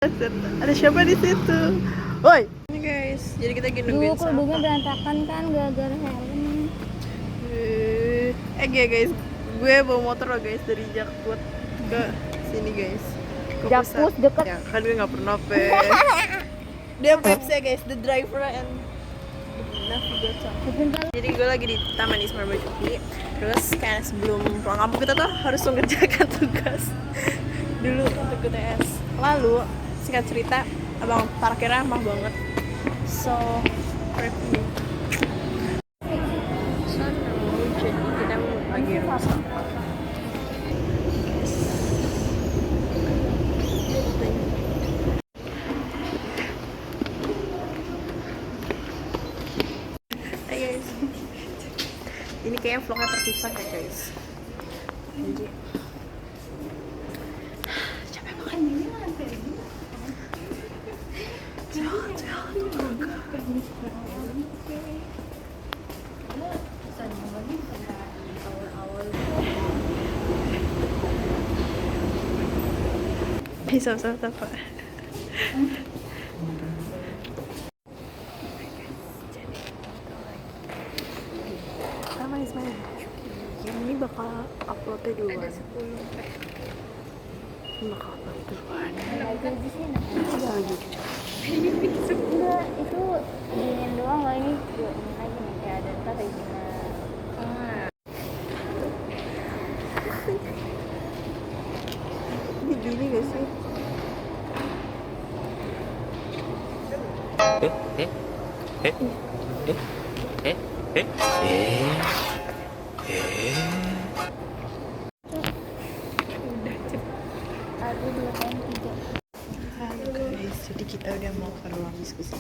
Ada siapa di situ? Woi, ini guys. Jadi kita gini nungguin Duh, kerudungnya berantakan kan gara-gara helm. Guys, gue bawa motor loh guys dari Jakpus ke sini guys. Ke Jakpus pusat. deket. Ya kan gue nggak pernah Dia Maps ya guys, the driver and navigator. Jadi gue lagi di Taman Ismail Marzuki. Terus kayak sebelum pulang kampung kita tuh harus mengerjakan tugas dulu untuk UTS. Lalu singkat cerita, abang parkirnya mah banget. So, review. Jadi kita lagi masak. Hai guys. Ini kayaknya vlognya terpisah ya guys. Jadi capek makan ini lantai ini. Bisa apa? Sama Ismail. Ini bakal uploadnya duluan. Ada 10 bakal upload duluan. Lagi di sini. Lagi. Enggak, itu dingin doang loh ini. Yuk, ini lagi nih kayak ada ntar kayak gini. Ini gini gak sih? Ada 2 3. Halo guys, jadi kita udah mau ke ruang diskusi.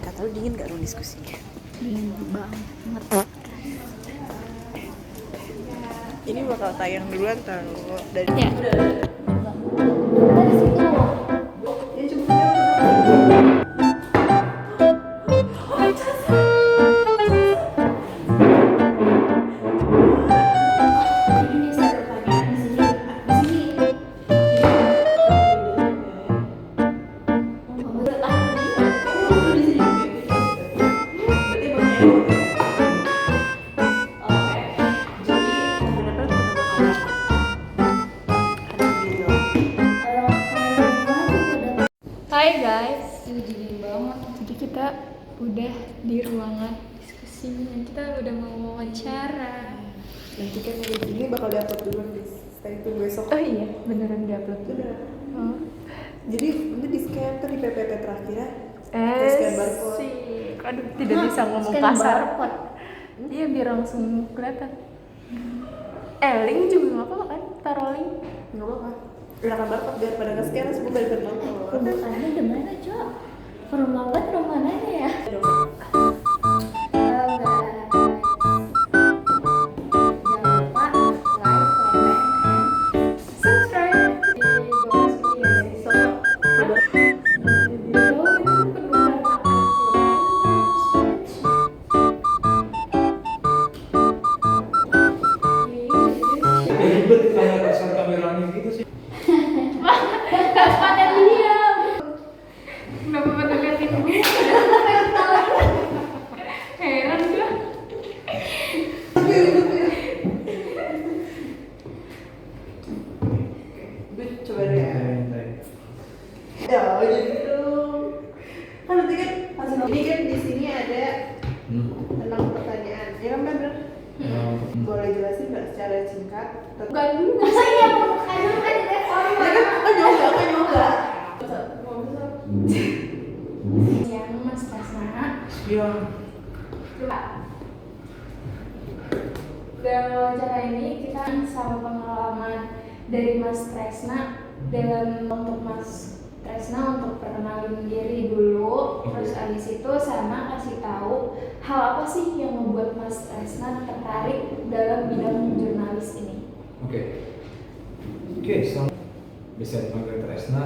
Gak tau dingin gak ruang diskusinya? Dingin banget. Ini bakal tayang duluan taruh dari Ya. Dari situ. Hai guys, dingin banget. Jadi kita udah di ruangan diskusi dan kita udah mau wawancara. nanti kan ini bakal diupload duluan guys. Stay tunggu besok. Oh iya, beneran diupload dulu. Oh. Jadi nanti di scan kan di PPT terakhir ya. Scan barcode. Aduh, tidak bisa ngomong kasar. Iya, biar langsung kelihatan. Link juga nggak apa-apa kan? Taruh link. Nggak apa-apa. Udah barcode biar pada nge-scan semua balik ke nol. Pembukaannya di mana, Cok? Rumah mana ya? Ribet kayak pasang kameranya gitu sih. Pada diam. Kenapa pada liatin gue? Heran gue. Coba deh. Ya, jadi dong. Kan nanti kan hasil ini kan di sini ada 6 pertanyaan. Ya kan bener? Boleh jelasin nggak secara singkat? Bukan dulu nggak saya mau aja kan di reform. Ya kan nyoba. Yang Mas Tasna. Iya. Dalam wawancara ini kita sama pengalaman dari Mas Tresna dalam untuk Mas Tresna untuk perkenalin diri dulu, terus abis itu sama kasih tahu hal apa sih yang membuat Mas Tresna tertarik dalam bidang jurnalis ini. Oke, bisa dipanggil Tresna.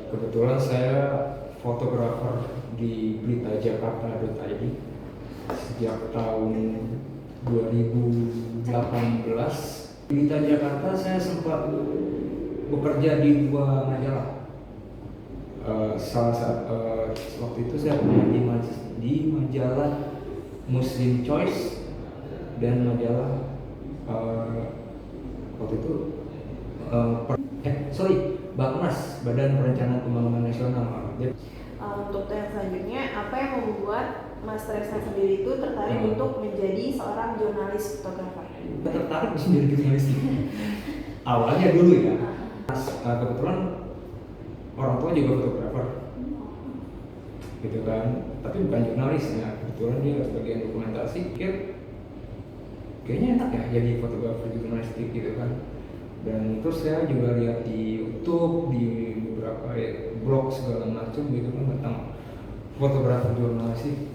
Kebetulan saya fotografer di beritajakarta.id sejak tahun 2018. Berita Jakarta saya sempat bekerja di 2 majalah. Salah satu waktu itu saya pernah di majalah Muslim Choice dan majalah waktu itu Baknas, Badan Perencanaan Pembangunan Nasional. Untuk yang selanjutnya, apa yang membuat Mas Tresna sendiri itu tertarik untuk menjadi seorang jurnalis fotografer? Tertarik menjadi jurnalistik. Awalnya dulu ya. Kebetulan orang tua juga fotografer, gitu kan. Tapi bukan jurnalis ya. Kebetulan dia bagian dokumentasi. Kayaknya enak ya jadi fotografer jurnalistik gitu kan. Dan terus saya juga lihat di YouTube, di beberapa blog segala macam gitu kan tentang fotografer jurnalistik,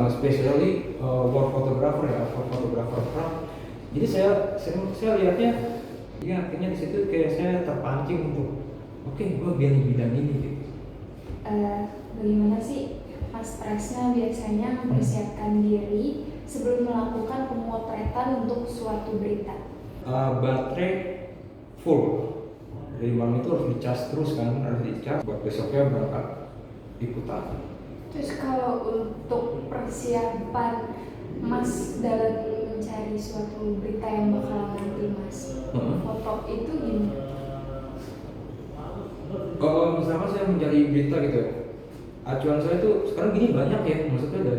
especially war photographer ya, fotografer perang. Jadi saya lihatnya, ya akhirnya di situ kayak saya terpancing untuk oke, gue biar di bidang ini gitu. Bagaimana sih Mas Tresna biasanya mempersiapkan diri sebelum melakukan pemotretan untuk suatu berita? Baterai full, dari malam itu harus dicas terus kan, harus dicas buat besoknya berangkat ikutan. Terus kalau untuk persiapan Mas dalam mencari suatu berita yang bakal nanti Mas foto itu gimana? Kalau misalkan saya mencari berita gitu, acuan saya tuh sekarang gini banyak ya, maksudnya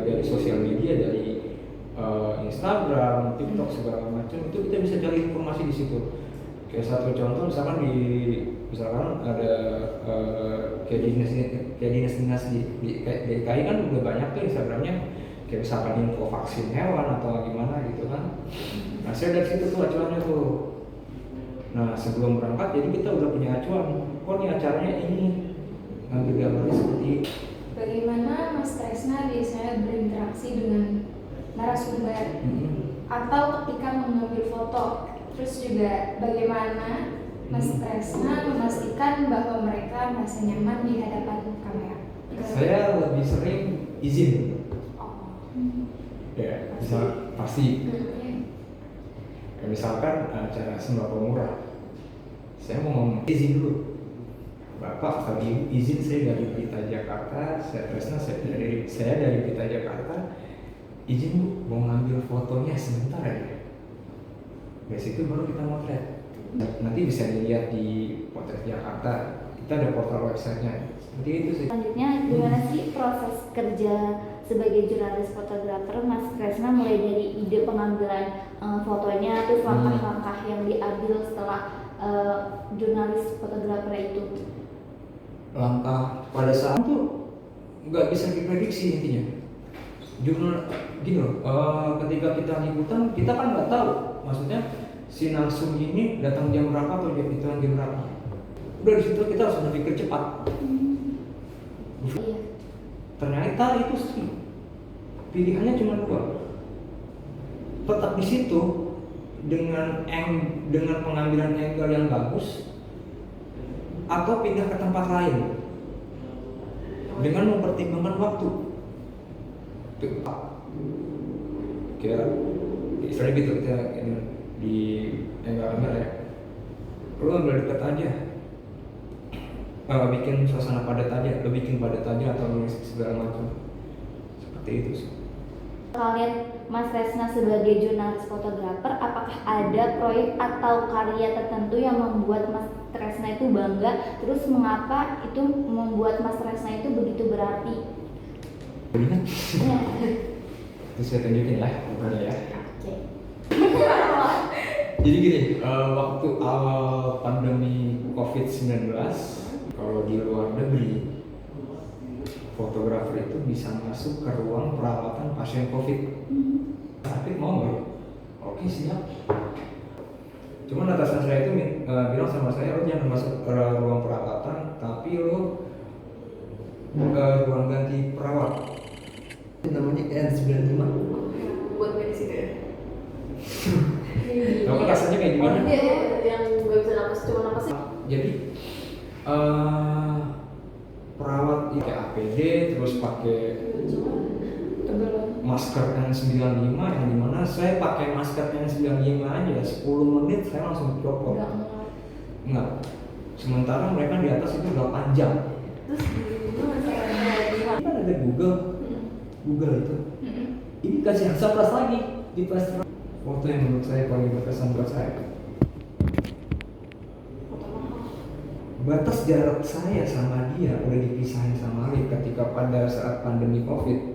dari sosial media, dari Instagram, TikTok segala macam itu kita bisa cari informasi di situ. Kayak satu contoh misalkan ada kayak dinas di DKI kan udah banyak tuh Instagramnya, kayak misalkan info vaksin hewan atau gimana gitu kan. Nah saya dari situ tuh acuannya tuh. Nah sebelum berangkat jadi kita udah punya acuan, oh nih acaranya ini, ngambil gambarnya seperti ini. Bagaimana Mas Tresna biasanya berinteraksi dengan narasumber atau ketika mengambil foto? Terus juga bagaimana Mas Tresna memastikan bahwa mereka merasa nyaman di hadapan kamera? Saya lebih sering izin. Ya, pasti. Kayak misalkan acara sembako murah, saya mau ngomong izin dulu. Bapak atau Ibu izin saya dari Berita Jakarta, saya Tresna, saya dari Berita Jakarta, izin Bu mau ngambil fotonya sebentar ya. Dari situ baru kita motret. Nanti bisa dilihat di Potret Jakarta. Kita ada portal websitenya. Seperti itu sih. Selanjutnya, gimana sih proses kerja sebagai jurnalis fotografer Mas Tresna mulai dari ide pengambilan fotonya, terus langkah-langkah yang diambil setelah jurnalis fotografer itu? Langkah pada saat itu nggak bisa diprediksi intinya. Jurnal gini loh, ketika kita liputan kita kan nggak tahu, maksudnya si narsum ini datang jam berapa atau dia datang jam berapa. Udah di situ kita harus berpikir cepat. Iya. Ternyata itu sih pilihannya cuma 2. Tetap di situ dengan pengambilan angle yang bagus, atau pindah ke tempat lain dengan mempertimbangkan waktu. Kayak istilahnya gitu, kita di angle kamera ya, lu ambil dekat aja, bikin suasana padat aja, lu bikin padat aja atau nulis segala macam, seperti itu sih. Kalian Mas Tresna sebagai jurnalis fotografer, apakah ada proyek atau karya tertentu yang membuat Mas Tresna itu bangga? Terus mengapa itu membuat Mas Tresna itu begitu berarti? Ingat? Ya. Terus saya tunjukin lah, bukannya ya. Oke. Jadi gini, waktu awal pandemi COVID-19, kalau di luar negeri, fotografer itu bisa masuk ke ruang perawatan pasien COVID. Tapi mau nggak? Oke siap. Cuman atasan saya itu bilang sama saya, lo jangan masuk ke ruang perawatan, tapi lo ruang ganti perawat. Namanya N95. Buat medis itu ya? Kamu rasanya kayak gimana? Yang nggak bisa napas, cuma napas sih. Jadi perawat pakai APD, terus pakai masker N95, yang dimana saya pakai masker N95 aja 10 menit saya langsung copot. Enggak. Sementara mereka di atas itu 8 jam. Terus di masih ada Kan ada Google itu. Ini kasih hasapras lagi di pas foto yang menurut saya paling berkesan buat saya. Batas jarak saya sama dia udah dipisahin sama Ali ketika pada saat pandemi COVID.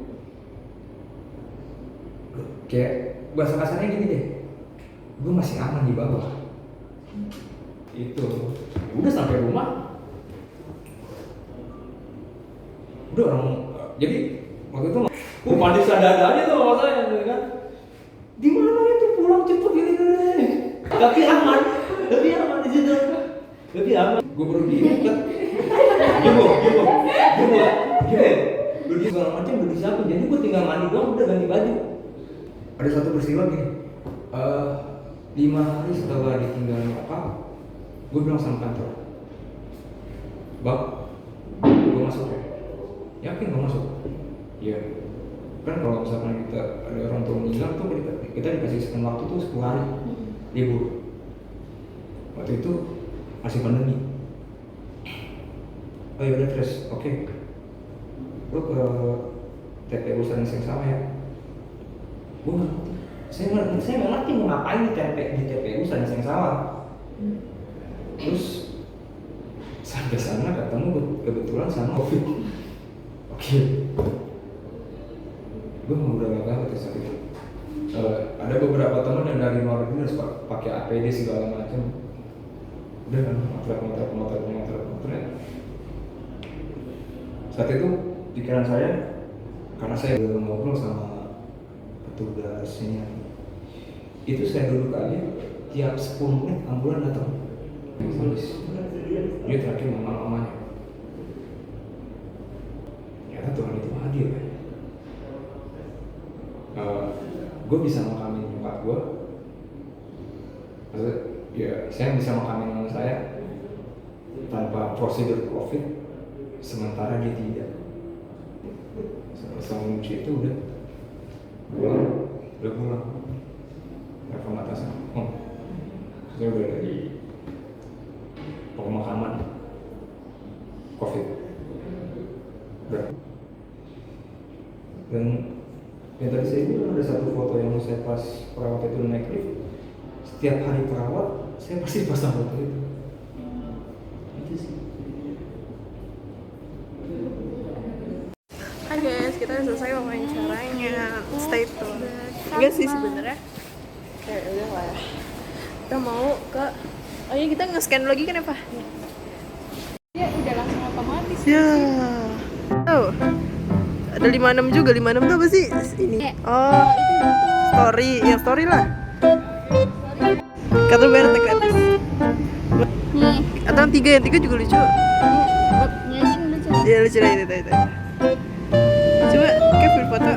Kayak bahasa kasarnya gini deh, gue masih aman di bawah. Itu udah sampai rumah, udah orang jadi waktu itu panik ada aja tuh sama saya kan. Di mana itu pulang cepet gini. Tapi aman di situ. Lebih aman. Gue baru diikat. Udah di segala macam udah disiapin. Jadi gue tinggal mandi doang udah ganti baju. Ada satu peristiwa gini. 5 hari setelah ditinggalin apa, gue bilang sama kantor, Bang, gue masuk ya. Yakin gue masuk? Iya. Kan kalau misalkan kita ada orang tua meninggal tuh kita dikasih sekian waktu tuh 10 hari libur. Waktu itu masih pandemi. Oh ya udah terus, oke. Lo ke TPU Sering sama ya. Gue ngerti. Saya nggak ngerti mau ngapain di TPU Sering Salah. Terus sampai sana ketemu kebetulan sama COVID. Oke. Gue mau udah nggak banget saat itu. Ada beberapa teman yang dari luar negeri harus pakai APD segala macam. Udah kan, motor. Saat itu pikiran saya, karena saya belum ngobrol sama petugasnya, itu saya duduk aja, tiap 10 menit ambulan datang. Dia terakhir mama-mamanya. Ternyata Tuhan itu adil ya. Gue bisa makamin nyokap gue. Maksudnya, ya saya bisa makamin mama saya tanpa prosedur COVID, sementara dia tidak. Selama muncul itu udah pulang. Telepon atasan, saya udah dari pemakaman COVID. Udah. Dan yang tadi saya bilang ada satu foto yang saya pas perawat itu naik lift. Setiap hari perawat, saya pasti pasang foto itu. Itu sih. Hai guys, kita udah selesai wawancaranya. Stay tune. Enggak sih sebenarnya. Kayak udah lah ya. Kita mau ke, oh iya kita nge-scan lagi kan ya Pak? ya udah langsung otomatis. Ya. Oh. Ada 56 juga. 56 tuh apa sih? Ini. Oh. Story. Ya story lah. Kartu bayar gratis. Nih, Atau yang 3 juga lucu. buat ngeliatin lucu. Iya lucu lah itu. Coba kayak foto.